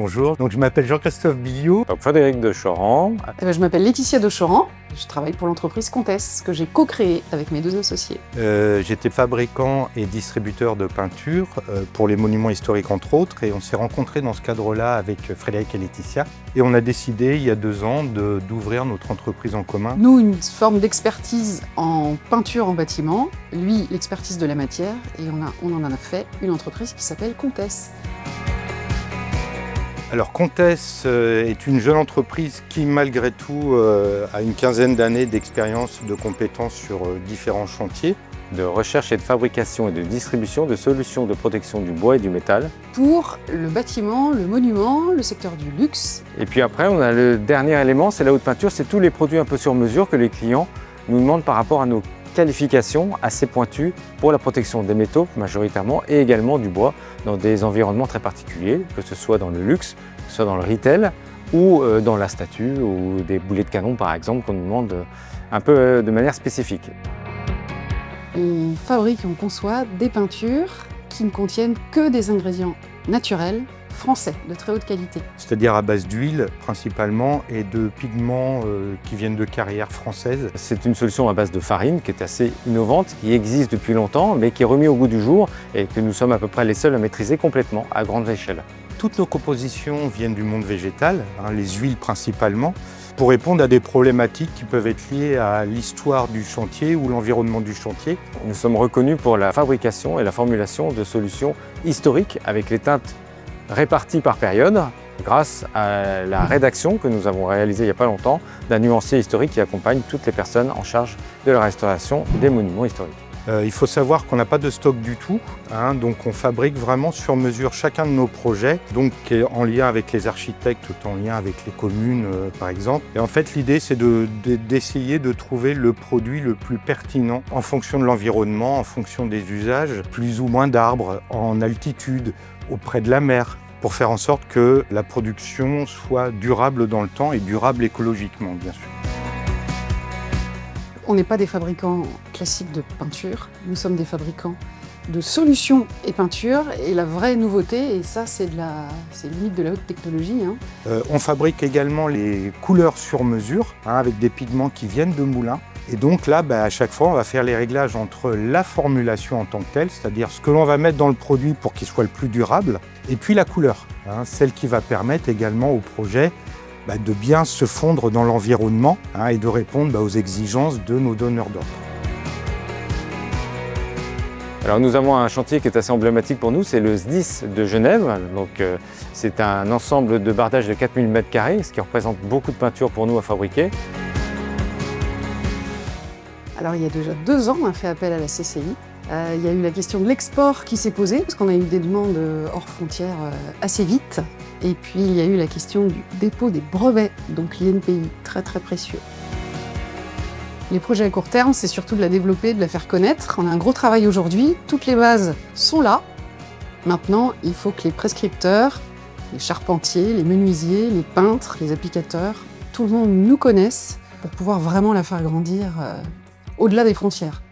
Bonjour, donc je m'appelle Jean-Christophe Billiot. Donc Frédéric de Choran. Je m'appelle Laetitia de Choran, je travaille pour l'entreprise Comtesse, que j'ai co-créée avec mes deux associés. J'étais fabricant et distributeur de peinture pour les monuments historiques entre autres, et on s'est rencontrés dans ce cadre-là avec Frédéric et Laetitia. Et on a décidé, il y a 2 ans, d'ouvrir notre entreprise en commun. Nous, une forme d'expertise en peinture en bâtiment, lui, l'expertise de la matière, et on en a fait une entreprise qui s'appelle Comtesse. Alors Comtesse est une jeune entreprise qui, malgré tout, a une quinzaine d'années d'expérience, de compétences sur différents chantiers. De recherche et de fabrication et de distribution de solutions de protection du bois et du métal. Pour le bâtiment, le monument, le secteur du luxe. Et puis après, on a le dernier élément, c'est la haute peinture, c'est tous les produits un peu sur mesure que les clients nous demandent par rapport à nos qualifications assez pointues pour la protection des métaux majoritairement et également du bois dans des environnements très particuliers, que ce soit dans le luxe, que ce soit dans le retail ou dans la statue ou des boulets de canon par exemple qu'on nous demande un peu de manière spécifique. On fabrique et on conçoit des peintures qui ne contiennent que des ingrédients naturels, français, de très haute qualité. C'est-à-dire à base d'huile principalement et de pigments qui viennent de carrières françaises. C'est une solution à base de farine qui est assez innovante, qui existe depuis longtemps mais qui est remise au goût du jour et que nous sommes à peu près les seuls à maîtriser complètement à grande échelle. Toutes nos compositions viennent du monde végétal, les huiles principalement, pour répondre à des problématiques qui peuvent être liées à l'histoire du chantier ou l'environnement du chantier. Nous sommes reconnus pour la fabrication et la formulation de solutions historiques avec les teintes réparties par période grâce à la rédaction que nous avons réalisée il n'y a pas longtemps d'un nuancier historique qui accompagne toutes les personnes en charge de la restauration des monuments historiques. Il faut savoir qu'on n'a pas de stock du tout, donc on fabrique vraiment sur mesure chacun de nos projets, donc en lien avec les architectes, en lien avec les communes par exemple. Et en fait l'idée c'est d'essayer de trouver le produit le plus pertinent en fonction de l'environnement, en fonction des usages, plus ou moins d'arbres, en altitude, auprès de la mer, pour faire en sorte que la production soit durable dans le temps et durable écologiquement bien sûr. On n'est pas des fabricants classiques de peinture, nous sommes des fabricants de solutions et peinture. Et la vraie nouveauté, et ça c'est limite de la haute technologie. On fabrique également les couleurs sur mesure, avec des pigments qui viennent de moulins. Et donc là, à chaque fois, on va faire les réglages entre la formulation en tant que telle, c'est-à-dire ce que l'on va mettre dans le produit pour qu'il soit le plus durable, et puis la couleur, celle qui va permettre également au projet de bien se fondre dans l'environnement et de répondre aux exigences de nos donneurs d'ordre. Alors nous avons un chantier qui est assez emblématique pour nous, c'est le SDIS de Genève. Donc, c'est un ensemble de bardage de 4000 m², ce qui représente beaucoup de peinture pour nous à fabriquer. Alors il y a déjà 2 ans, on a fait appel à la CCI. Il y a eu la question de l'export qui s'est posée, parce qu'on a eu des demandes hors frontières assez vite. Et puis il y a eu la question du dépôt des brevets, donc l'INPI, très très précieux. Les projets à court terme, c'est surtout de la développer, de la faire connaître. On a un gros travail aujourd'hui, toutes les bases sont là. Maintenant, il faut que les prescripteurs, les charpentiers, les menuisiers, les peintres, les applicateurs, tout le monde nous connaisse pour pouvoir vraiment la faire grandir au-delà des frontières.